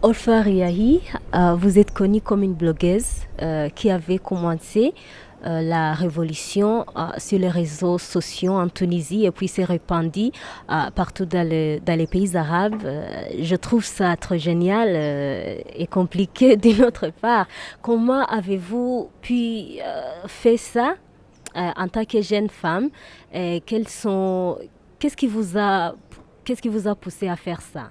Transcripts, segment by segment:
Olfa Riahi, vous êtes connue comme une blogueuse qui avait commencé la révolution sur les réseaux sociaux en Tunisie et puis s'est répandue partout dans les pays arabes. Je trouve ça trop génial et compliqué d'une autre part. Comment avez-vous pu faire ça en tant que jeune femme? Et qu'est-ce qui vous a, qu'est-ce qui vous a poussé à faire ça?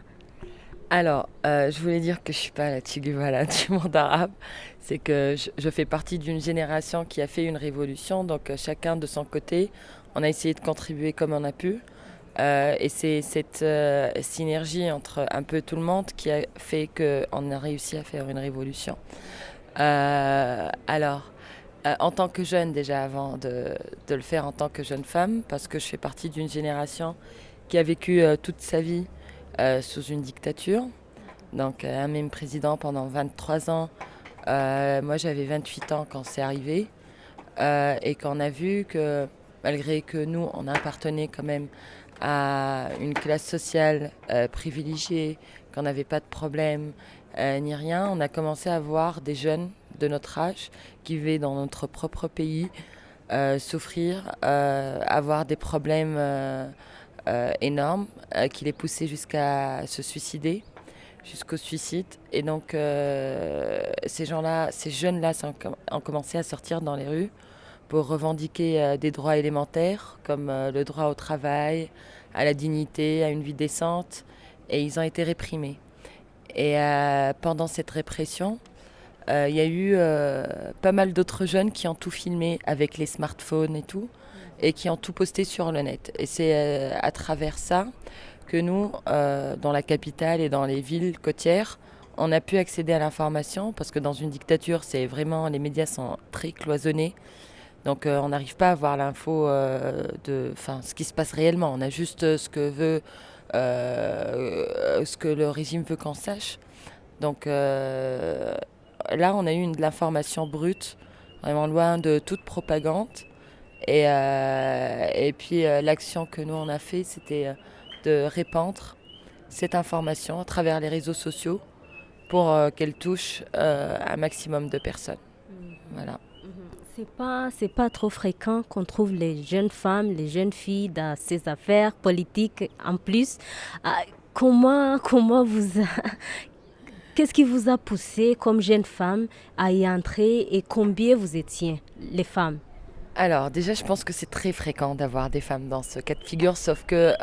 Alors, je voulais dire que je suis pas la Che Guevara du monde arabe. C'est que je fais partie d'une génération qui a fait une révolution. Donc, chacun de son côté, on a essayé de contribuer comme on a pu. Et c'est cette synergie entre un peu tout le monde qui a fait qu'on a réussi à faire une révolution. Alors, en tant que jeune, déjà avant de le faire en tant que jeune femme, parce que je fais partie d'une génération qui a vécu toute sa vie sous une dictature. Donc un même président pendant 23 ans. Moi j'avais 28 ans quand c'est arrivé. Et qu'on a vu que malgré que nous on appartenait quand même à une classe sociale privilégiée, qu'on n'avait pas de problème ni rien, on a commencé à voir des jeunes de notre âge qui vivaient dans notre propre pays souffrir, avoir des problèmes énormes qui les poussaient jusqu'à se suicider, jusqu'au suicide. Et donc ces gens-là, ces jeunes-là ont commencé à sortir dans les rues pour revendiquer des droits élémentaires comme le droit au travail, à la dignité, à une vie décente. Et ils ont été réprimés. Et pendant cette répression, il y a eu pas mal d'autres jeunes qui ont tout filmé avec les smartphones et tout, et qui ont tout posté sur le net. Et c'est à travers ça que nous, dans la capitale et dans les villes côtières, on a pu accéder à l'information, parce que dans une dictature, c'est vraiment, les médias sont très cloisonnés. Donc on n'arrive pas à voir l'info enfin, ce qui se passe réellement. On a juste ce que le régime veut qu'on sache. Donc là, on a eu de l'information brute, vraiment loin de toute propagande. Et puis l'action que nous on a fait, c'était de répandre cette information à travers les réseaux sociaux pour qu'elle touche un maximum de personnes. Voilà. C'est pas trop fréquent qu'on trouve les jeunes femmes, les jeunes filles dans ces affaires politiques en plus. Ah, qu'est-ce qui vous a poussé comme jeune femme à y entrer et combien vous étiez, les femmes? Alors déjà, je pense que c'est très fréquent d'avoir des femmes dans ce cas de figure, sauf que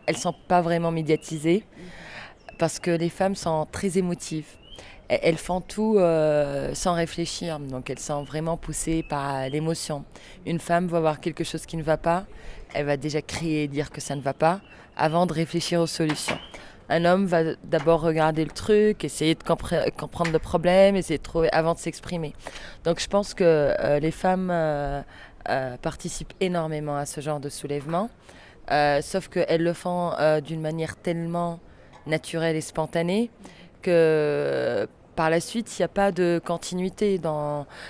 elles sont pas vraiment médiatisées parce que les femmes sont très émotives. Elles font tout sans réfléchir, donc elles sont vraiment poussées par l'émotion. Une femme va voir quelque chose qui ne va pas, elle va déjà crier et dire que ça ne va pas avant de réfléchir aux solutions. Un homme va d'abord regarder le truc, essayer de comprendre le problème, essayer de trouver avant de s'exprimer. Donc je pense que les femmes participent énormément à ce genre de soulèvement, sauf qu'elles le font d'une manière tellement naturelle et spontanée que par la suite, il n'y a pas de continuité.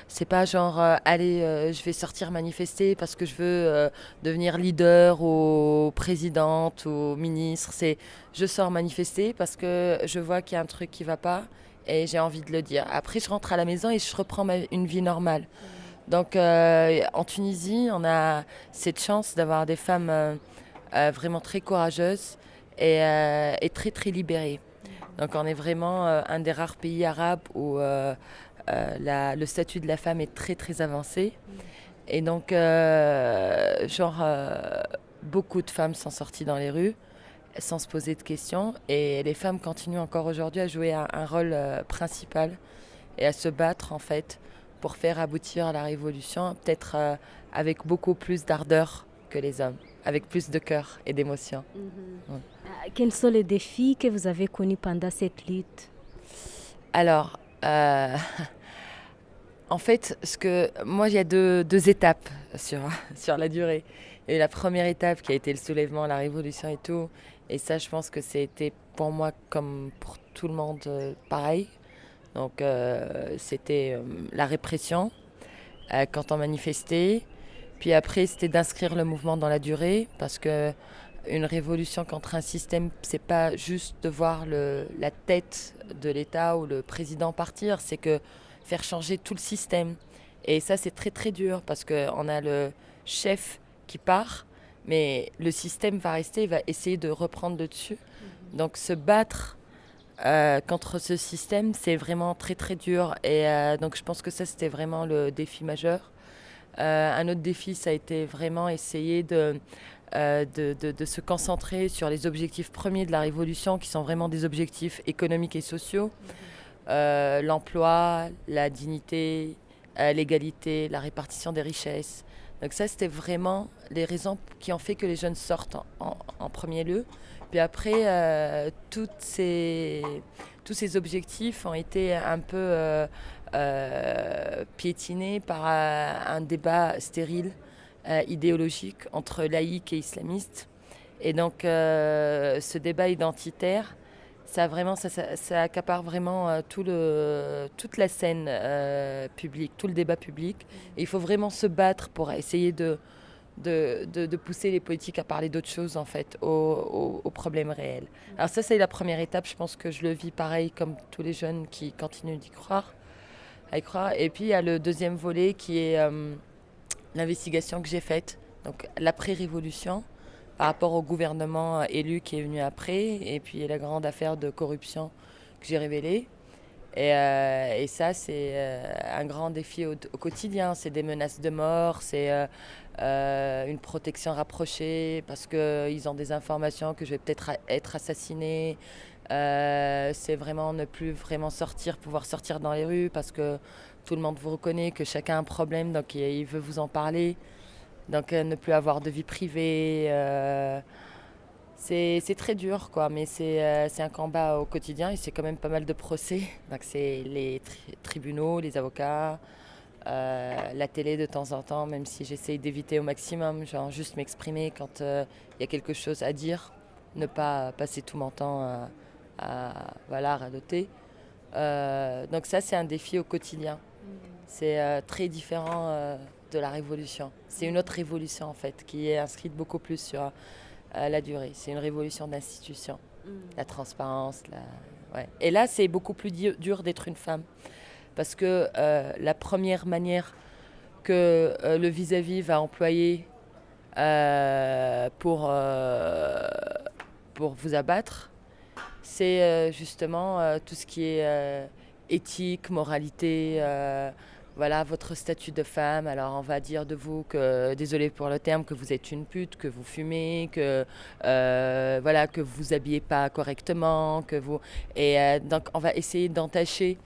C'est pas genre, allez, je vais sortir manifester parce que je veux devenir leader ou présidente ou ministre. C'est, je sors manifester parce que je vois qu'il y a un truc qui va pas et j'ai envie de le dire. Après, je rentre à la maison et je reprends une vie normale. Donc, en Tunisie, on a cette chance d'avoir des femmes vraiment très courageuses et très, très libérées. Donc on est vraiment un des rares pays arabes où le statut de la femme est très très avancé. Et donc beaucoup de femmes sont sorties dans les rues sans se poser de questions. Et les femmes continuent encore aujourd'hui à jouer un rôle principal et à se battre en fait pour faire aboutir la révolution, peut-être avec beaucoup plus d'ardeur que les hommes, avec plus de cœur et d'émotion. Ouais. Quels sont les défis que vous avez connus pendant cette lutte? Alors, en fait, moi, il y a deux étapes sur, sur la durée. Et la première étape qui a été le soulèvement, la révolution et tout. Et ça, je pense que c'était pour moi comme pour tout le monde pareil. Donc, c'était la répression quand on manifestait. Puis après, c'était d'inscrire le mouvement dans la durée parce que une révolution contre un système, c'est pas juste de voir la tête de l'État ou le président partir, c'est que faire changer tout le système. Et ça, c'est très très dur parce qu'on a le chef qui part, mais le système va rester, il va essayer de reprendre le dessus. Donc se battre contre ce système, c'est vraiment très très dur. Et donc je pense que ça, c'était vraiment le défi majeur. Un autre défi, ça a été vraiment essayer de se concentrer sur les objectifs premiers de la révolution, qui sont vraiment des objectifs économiques et sociaux. L'emploi, la dignité, l'égalité, la répartition des richesses. Donc ça, c'était vraiment les raisons qui ont fait que les jeunes sortent en premier lieu. Puis après, tous ces objectifs ont été un peu piétinés par un débat stérile, idéologique, entre laïcs et islamistes. Et donc, ce débat identitaire, ça accapare vraiment toute la scène publique, tout le débat public. Et il faut vraiment se battre pour essayer de pousser les politiques à parler d'autres choses, en fait, aux problèmes réels. Alors ça, c'est la première étape. Je pense que je le vis pareil comme tous les jeunes qui continuent à y croire. Et puis, il y a le deuxième volet qui est l'investigation que j'ai faite, donc l'après-révolution, par rapport au gouvernement élu qui est venu après, et puis la grande affaire de corruption que j'ai révélée. Et ça, c'est un grand défi au quotidien. C'est des menaces de mort, c'est une protection rapprochée parce qu'ils ont des informations que je vais peut-être être assassinée. C'est vraiment ne plus vraiment pouvoir sortir dans les rues parce que tout le monde vous reconnaît, que chacun a un problème, donc il veut vous en parler. Donc ne plus avoir de vie privée. C'est très dur, quoi, mais c'est un combat au quotidien et c'est quand même pas mal de procès. Donc c'est les tribunaux, les avocats, la télé de temps en temps, même si j'essaye d'éviter au maximum, genre juste m'exprimer quand il y a quelque chose à dire, ne pas passer tout mon temps à radoter. Donc ça, c'est un défi au quotidien. C'est très différent de la révolution. C'est une autre révolution, en fait, qui est inscrite beaucoup plus sur la durée. C'est une révolution d'institution. La transparence. Ouais. Et là, c'est beaucoup plus dur d'être une femme. Parce que la première manière que le vis-à-vis va employer pour vous abattre, c'est justement tout ce qui est éthique, moralité, voilà, votre statut de femme. Alors on va dire de vous que, désolé pour le terme, que vous êtes une pute, que vous fumez, voilà, que vous vous habillez pas correctement, donc on va essayer d'entacher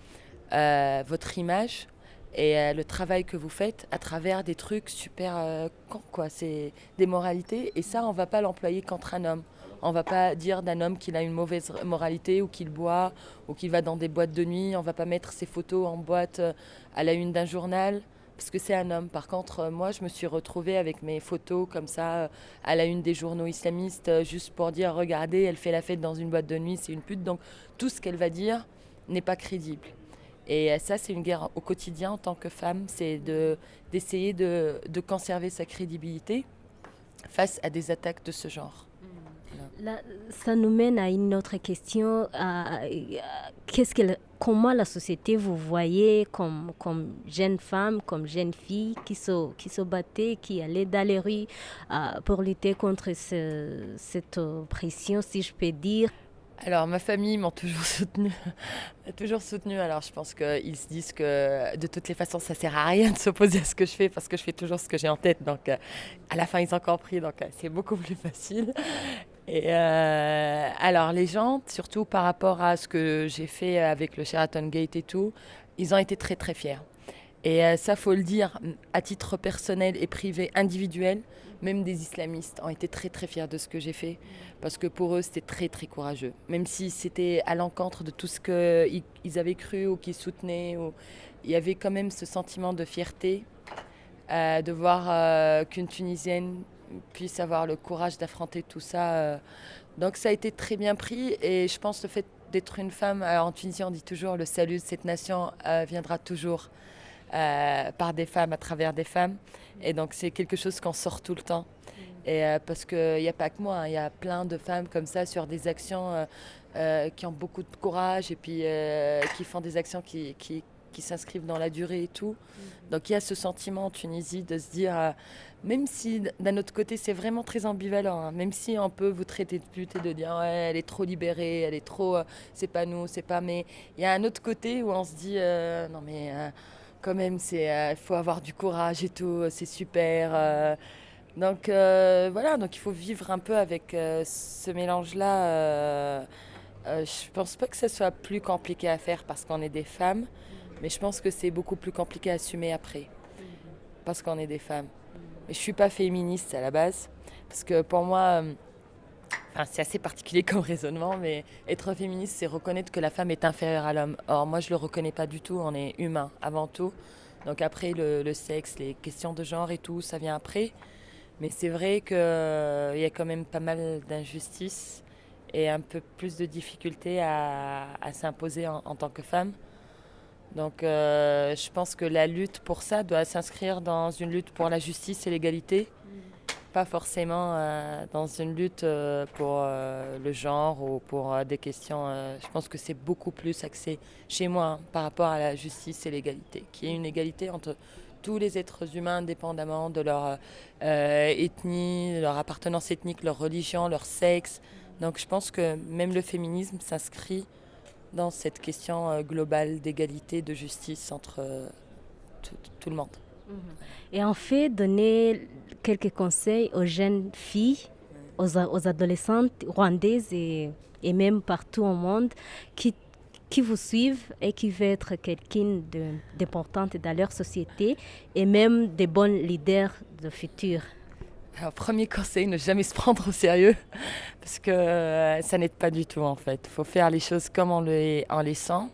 votre image et le travail que vous faites à travers des trucs super cons, quoi. C'est des moralités et ça, on va pas l'employer contre un homme. On va pas dire d'un homme qu'il a une mauvaise moralité ou qu'il boit ou qu'il va dans des boîtes de nuit. On va pas mettre ses photos en boîte à la une d'un journal parce que c'est un homme. Par contre, moi, je me suis retrouvée avec mes photos comme ça à la une des journaux islamistes juste pour dire, regardez, elle fait la fête dans une boîte de nuit, c'est une pute. Donc tout ce qu'elle va dire n'est pas crédible. Et ça, c'est une guerre au quotidien en tant que femme, c'est d'essayer de conserver sa crédibilité face à des attaques de ce genre. Là, ça nous mène à une autre question. Comment la société vous voyez comme jeune femme, comme jeune fille qui se battait, qui allait dans les rues pour lutter contre cette oppression, si je peux dire? Alors, ma famille m'a toujours soutenue. Alors, je pense qu'ils se disent que de toutes les façons, ça sert à rien de s'opposer à ce que je fais parce que je fais toujours ce que j'ai en tête. Donc, à la fin, ils ont compris. Donc, c'est beaucoup plus facile. Et alors, les gens, surtout par rapport à ce que j'ai fait avec le Sheraton Gate et tout, ils ont été très, très fiers. Et ça, faut le dire, à titre personnel et privé, individuel, même des islamistes ont été très très fiers de ce que j'ai fait, parce que pour eux, c'était très très courageux. Même si c'était à l'encontre de tout ce qu'ils avaient cru ou qu'ils soutenaient, il y avait quand même ce sentiment de fierté de voir qu'une Tunisienne puisse avoir le courage d'affronter tout ça. Donc ça a été très bien pris, et je pense le fait d'être une femme, en Tunisie on dit toujours le salut de cette nation viendra toujours par des femmes, à travers des femmes. Et donc c'est quelque chose qu'on sort tout le temps. Et parce qu'il n'y a pas que moi, hein, il y a plein de femmes comme ça sur des actions qui ont beaucoup de courage et puis qui font des actions qui s'inscrivent dans la durée et tout. Donc il y a ce sentiment en Tunisie de se dire, même si d'un autre côté c'est vraiment très ambivalent, hein, même si on peut vous traiter de pute et de dire ouais, elle est trop libérée, elle est trop, c'est pas nous, c'est pas. Mais il y a un autre côté où on se dit non mais quand même il faut avoir du courage et tout, c'est super. Donc voilà, donc il faut vivre un peu avec ce mélange-là. Je pense pas que ce soit plus compliqué à faire parce qu'on est des femmes, mais je pense que c'est beaucoup plus compliqué à assumer après parce qu'on est des femmes. Mais je suis pas féministe à la base parce que pour moi, enfin, c'est assez particulier comme raisonnement, mais être féministe, c'est reconnaître que la femme est inférieure à l'homme. Or moi, je le reconnais pas du tout. On est humain avant tout. Donc après, le sexe, les questions de genre et tout, ça vient après. Mais c'est vrai qu'il y a quand même pas mal d'injustices et un peu plus de difficultés à s'imposer en tant que femme. Donc je pense que la lutte pour ça doit s'inscrire dans une lutte pour la justice et l'égalité, pas forcément dans une lutte pour le genre ou pour des questions. Je pense que c'est beaucoup plus axé chez moi hein, par rapport à la justice et l'égalité, qui est une égalité entre tous les êtres humains indépendamment de leur ethnie, leur appartenance ethnique, leur religion, leur sexe. Donc je pense que même le féminisme s'inscrit dans cette question globale d'égalité, de justice entre tout le monde. Et en fait, donner quelques conseils aux jeunes filles, aux adolescentes rwandaises et même partout au monde qui, qui vous suivent et qui veulent être quelqu'un d'importante dans leur société et même des bons leaders de futur. Alors, premier conseil, ne jamais se prendre au sérieux parce que ça n'aide pas du tout en fait. Il faut faire les choses comme on les sent.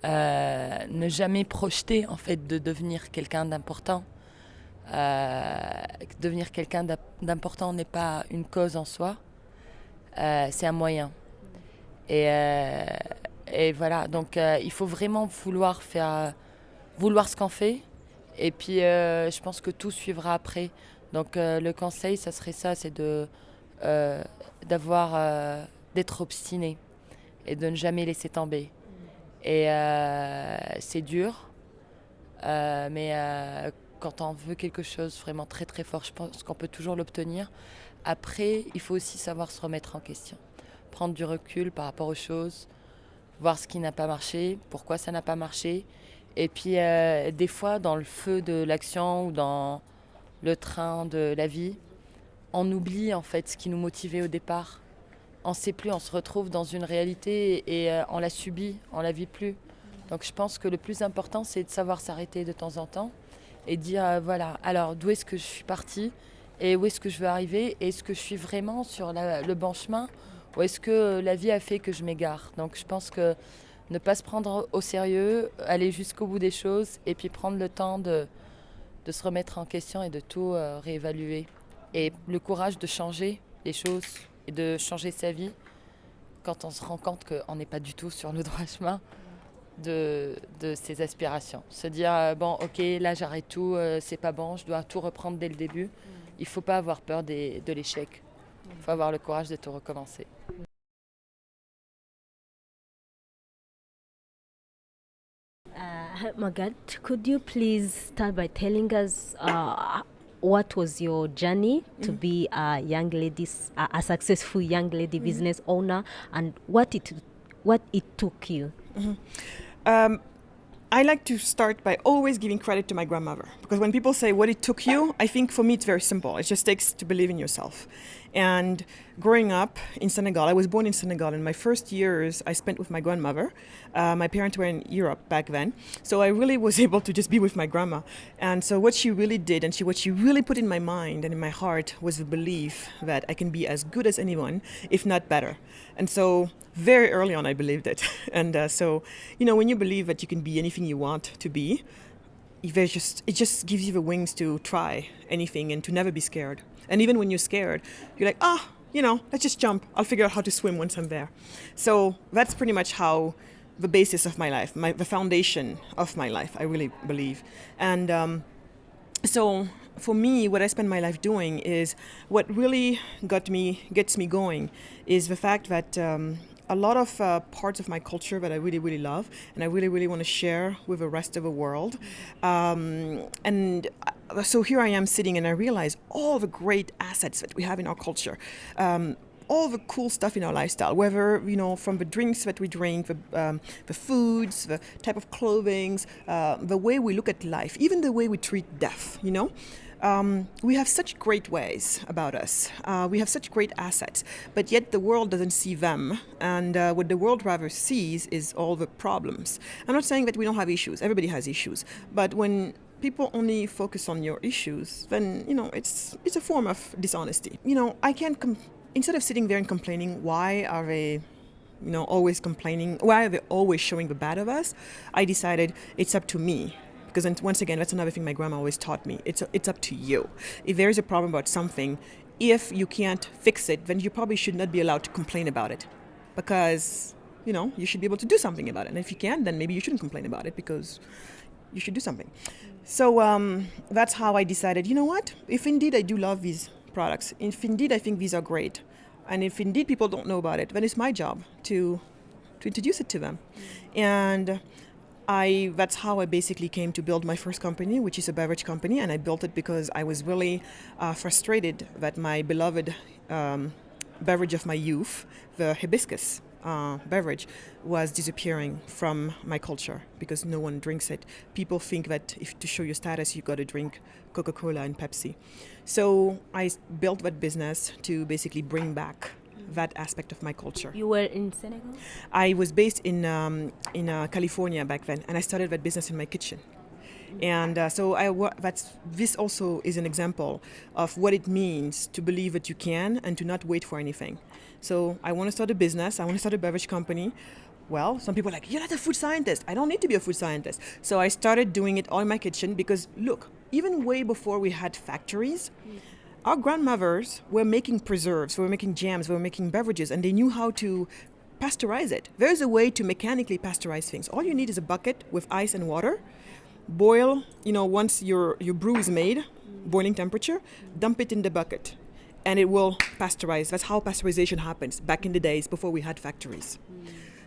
Ne jamais projeter en fait de devenir quelqu'un d'important. Devenir quelqu'un d'important n'est pas une cause en soi, c'est un moyen. Et, euh, et voilà, donc il faut vraiment vouloir ce qu'on fait. Et puis je pense que tout suivra après. Donc le conseil, ça serait ça, c'est euh, d'être obstiné et de ne jamais laisser tomber. Et c'est dur, mais quand on veut quelque chose vraiment très très fort, je pense qu'on peut toujours l'obtenir. Après, il faut aussi savoir se remettre en question, prendre du recul par rapport aux choses, voir ce qui n'a pas marché, pourquoi ça n'a pas marché. Et puis des fois, dans le feu de l'action ou dans le train de la vie, on oublie en fait ce qui nous motivait au départ. On ne sait plus, on se retrouve dans une réalité et on la subit, on la vit plus. Donc je pense que le plus important, c'est de savoir s'arrêter de temps en temps et dire voilà, alors d'où est-ce que je suis partie et où est-ce que je veux arriver, et est-ce que je suis vraiment sur le bon chemin ou est-ce que la vie a fait que je m'égare. Donc je pense que ne pas se prendre au sérieux, aller jusqu'au bout des choses et puis prendre le temps de se remettre en question et de tout réévaluer. Et le courage de changer les choses et de changer sa vie quand on se rend compte qu'on n'est pas du tout sur le droit chemin de ses aspirations. Se dire, bon, ok, là j'arrête tout, c'est pas bon, je dois tout reprendre dès le début. Il ne faut pas avoir peur de l'échec. Il faut avoir le courage de tout recommencer. Magad, could you please start by telling us what was your journey to be a successful young lady business owner, and what it took you? I like to start by always giving credit to my grandmother, because when people say what it took you, I think for me it's very simple. It just takes to believe in yourself. And growing up in Senegal, I was born in Senegal, and my first years I spent with my grandmother. My parents were in Europe back then, so I really was able to just be with my grandma. And so what she really did, and what she really put in my mind and in my heart, was the belief that I can be as good as anyone, if not better. And so very early on I believed it. And so, you know, when you believe that you can be anything you want to be, it just gives you the wings to try anything and to never be scared. And even when you're scared, you're like, let's just jump. I'll figure out how to swim once I'm there. So that's pretty much how the basis of my life, the foundation of my life, I really believe. And so for me, what I spend my life doing is what really gets me going is the fact that a lot of parts of my culture that I really, really love and I really, really want to share with the rest of the world. So here I am sitting and I realize all the great assets that we have in our culture. All the cool stuff in our lifestyle, whether, from the drinks that we drink, the foods, the type of clothing, the way we look at life, even the way we treat death, we have such great ways about us. We have such great assets, but yet the world doesn't see them. And what the world rather sees is all the problems. I'm not saying that we don't have issues. Everybody has issues. But when people only focus on your issues, then, it's a form of dishonesty. I can't... Instead of sitting there and complaining, why are they, always complaining? Why are they always showing the bad of us? I decided it's up to me. Because once again, that's another thing my grandma always taught me. It's up to you. If there is a problem about something, if you can't fix it, then you probably should not be allowed to complain about it. Because, you should be able to do something about it. And if you can't, then maybe you shouldn't complain about it because you should do something. So that's how I decided, you know what? If indeed I do love these products, if indeed I think these are great, and if indeed people don't know about it, then it's my job to introduce it to them. And that's how I basically came to build my first company, which is a beverage company, and I built it because I was really frustrated that my beloved beverage of my youth, the hibiscus beverage, was disappearing from my culture because no one drinks it. People think that if to show your status, you got to drink Coca-Cola and Pepsi. So I built that business to basically bring back that aspect of my culture. You were in Senegal? I was based in California back then, and I started that business in my kitchen. And this also is an example of what it means to believe that you can and to not wait for anything. So I want to start a business. I want to start a beverage company. Well, some people are like, you're not a food scientist. I don't need to be a food scientist. So I started doing it all in my kitchen because, look, even way before we had factories, our grandmothers were making preserves, were making jams, were making beverages, and they knew how to pasteurize it. There's a way to mechanically pasteurize things. All you need is a bucket with ice and water. Boil, once your brew is made, boiling temperature, dump it in the bucket, and it will pasteurize. That's how pasteurization happens back in the days before we had factories.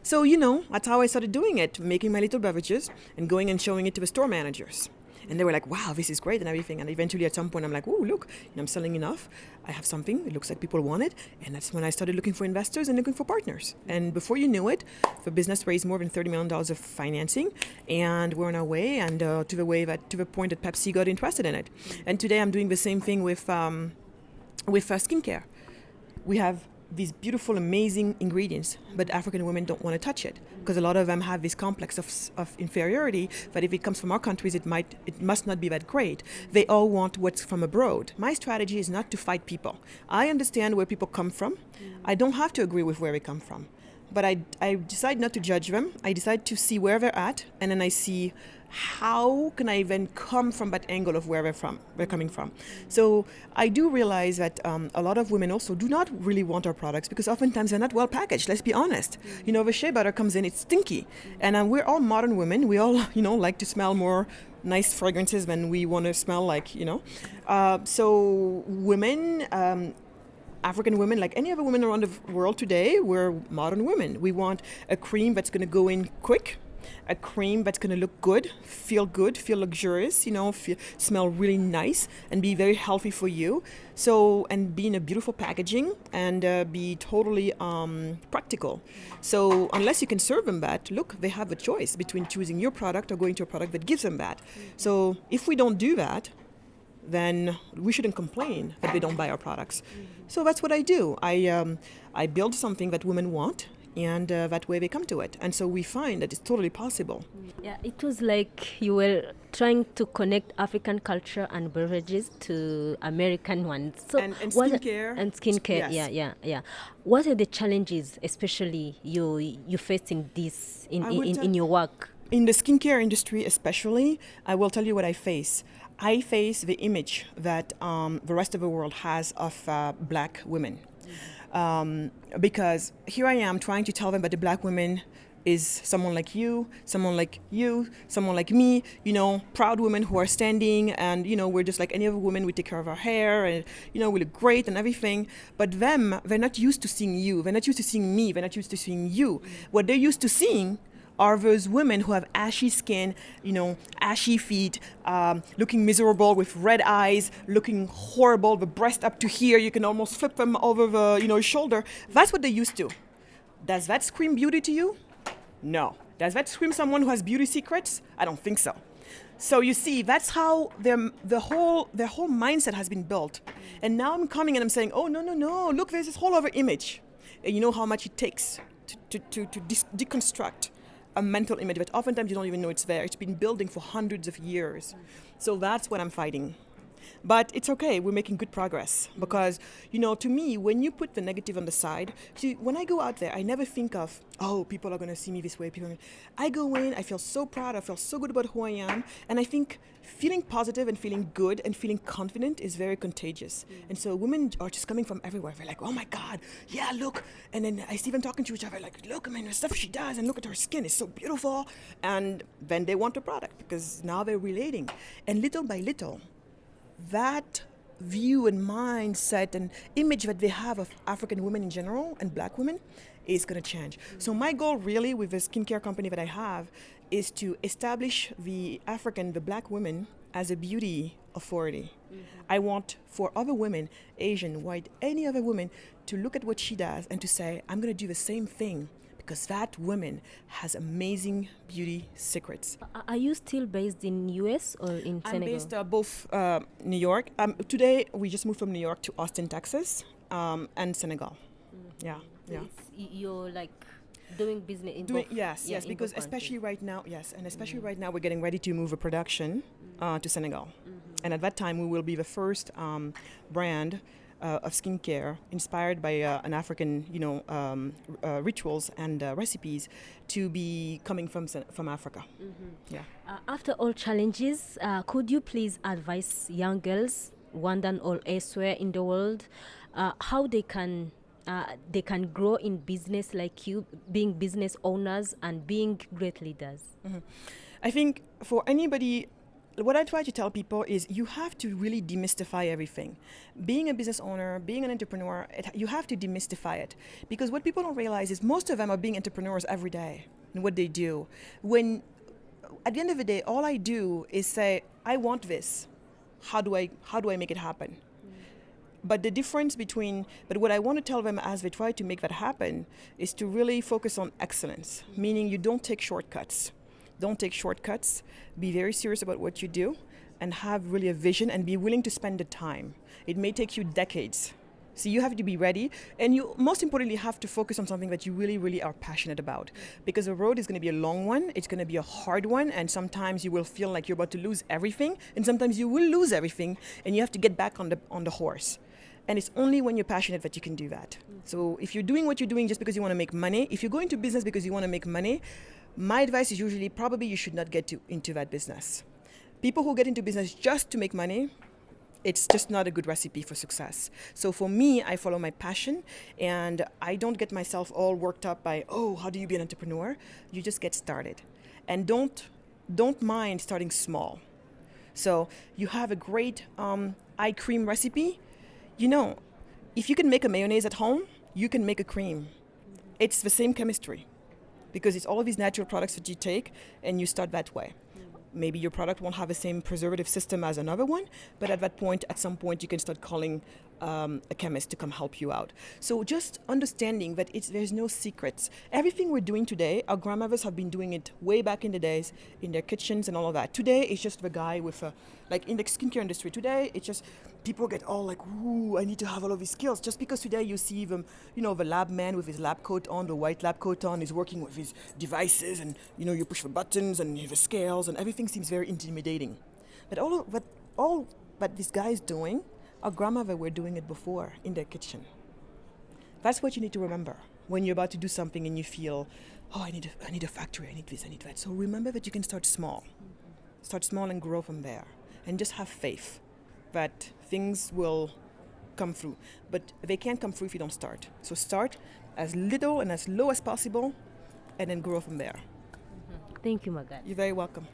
So, that's how I started doing it, making my little beverages and going and showing it to the store managers. And they were like, wow, this is great and everything. And eventually at some point I'm like, oh, look, I'm selling enough. I have something. It looks like people want it. And that's when I started looking for investors and looking for partners. And before you knew it, the business raised more than $30 million of financing. And we're on our way and to the point that Pepsi got interested in it. And today I'm doing the same thing with skincare. We have these beautiful, amazing ingredients, but African women don't want to touch it because a lot of them have this complex of inferiority that if it comes from our countries, it must not be that great. They all want what's from abroad. My strategy is not to fight people. I understand where people come from. I don't have to agree with where they come from, but I decide not to judge them. I decide to see where they're at, and then I see how can I then come from that angle of where they're coming from. So I do realize that a lot of women also do not really want our products because oftentimes they're not well packaged. Let's be honest. The shea butter comes in, it's stinky. And we're all modern women. We all, like to smell more nice fragrances than we want to smell like, So women... African women, like any other women around the world today, we're modern women. We want a cream that's going to go in quick, a cream that's going to look good, feel luxurious, smell really nice and be very healthy for you. So, and be in a beautiful packaging and be totally practical. So unless you can serve them that, look, they have a choice between choosing your product or going to a product that gives them that. So if we don't do that, then we shouldn't complain that they don't buy our products. So that's what I do. I build something that women want, and that way they come to it. And so we find that it's totally possible. Yeah, it was like you were trying to connect African culture and beverages to American ones. So and skincare. And skincare, yes. yeah. What are the challenges, especially you faced in this in your work? In the skincare industry especially, I will tell you what I face. I face the image that the rest of the world has of black women. Because here I am trying to tell them that the black women is someone like you, someone like you, someone like me, proud women who are standing and, we're just like any other woman. We take care of our hair and, we look great and everything. But them, they're not used to seeing you. They're not used to seeing me. They're not used to seeing you. What they're used to seeing are those women who have ashy skin, ashy feet, looking miserable with red eyes, looking horrible, the breast up to here. You can almost flip them over the, shoulder. That's what they're used to. Does that scream beauty to you? No. Does that scream someone who has beauty secrets? I don't think so. So you see, that's how their whole mindset has been built. And now I'm coming and I'm saying, oh, no, look, there's this whole other image. And you know how much it takes to deconstruct a mental image that oftentimes you don't even know it's there. It's been building for hundreds of years. So that's what I'm fighting. But it's okay, we're making good progress because, to me, when you put the negative on the side, see, when I go out there, I never think of, oh, people are going to see me this way. I go in, I feel so proud, I feel so good about who I am. And I think feeling positive and feeling good and feeling confident is very contagious. And so women are just coming from everywhere. They're like, oh my God, yeah, look. And then I see them talking to each other like, look, the stuff she does and look at her skin, is so beautiful. And then they want the product because now they're relating. And little by little, that view and mindset and image that they have of African women in general and Black women is going to change. So my goal really with the skincare company that I have is to establish the Black women as a beauty authority. I want for other women, Asian, white, any other woman, to look at what she does and to say, I'm going to do the same thing. Because that woman has amazing beauty secrets. Are you still based in US or in Senegal? I'm based both New York. Today we just moved from New York to Austin, Texas, and Senegal. Yeah. You're like doing business in both? Yes, because especially right now, right now we're getting ready to move a production to Senegal. And at that time we will be the first brand of skincare inspired by an African, rituals and recipes to be coming from Africa. Yeah. After all challenges, could you please advise young girls, Rwandan or elsewhere in the world, how they can grow in business like you, being business owners and being great leaders? I think for anybody, what I try to tell people is you have to really demystify everything. Being a business owner, being an entrepreneur, you have to demystify it. Because what people don't realize is most of them are being entrepreneurs every day in what they do. When, at the end of the day, all I do is say, I want this. How do I make it happen? But what I want to tell them as they try to make that happen is to really focus on excellence, meaning you don't take shortcuts. Don't take shortcuts. Be very serious about what you do and have really a vision and be willing to spend the time. It may take you decades. So you have to be ready, and you most importantly have to focus on something that you really, really are passionate about, because the road is going to be a long one, it's going to be a hard one, and sometimes you will feel like you're about to lose everything, and sometimes you will lose everything, and you have to get back on the horse. And it's only when you're passionate that you can do that. So if you're doing what you're doing just because you want to make money, if you go into business because you want to make money, my advice is usually probably you should not get into that business. People who get into business just to make money, it's just not a good recipe for success. So for me, I follow my passion, and I don't get myself all worked up by, oh, how do you be an entrepreneur? You just get started. And don't mind starting small. So you have a great eye cream recipe. If you can make a mayonnaise at home, you can make a cream. It's the same chemistry, because it's all of these natural products that you take and you start that way. Maybe your product won't have the same preservative system as another one, but at some point you can start calling a chemist to come help you out. So just understanding that there's no secrets. Everything we're doing today, our grandmothers have been doing it way back in the days in their kitchens and all of that. Today it's just the guy with like in the skincare industry today, it's just people get all like, ooh, I need to have all of these skills. Just because today you see them, the lab man with his lab coat on, the white lab coat on, is working with his devices, and you push the buttons and the scales, and everything seems very intimidating. But all that this guy is doing, our grandmother were doing it before in their kitchen. That's what you need to remember when you're about to do something and you feel, oh, I need a factory, I need this, I need that. So remember that you can start small. Start small and grow from there. And just have faith that things will come through. But they can't come through if you don't start. So start as little and as low as possible, and then grow from there. Thank you, Magali. You're very welcome.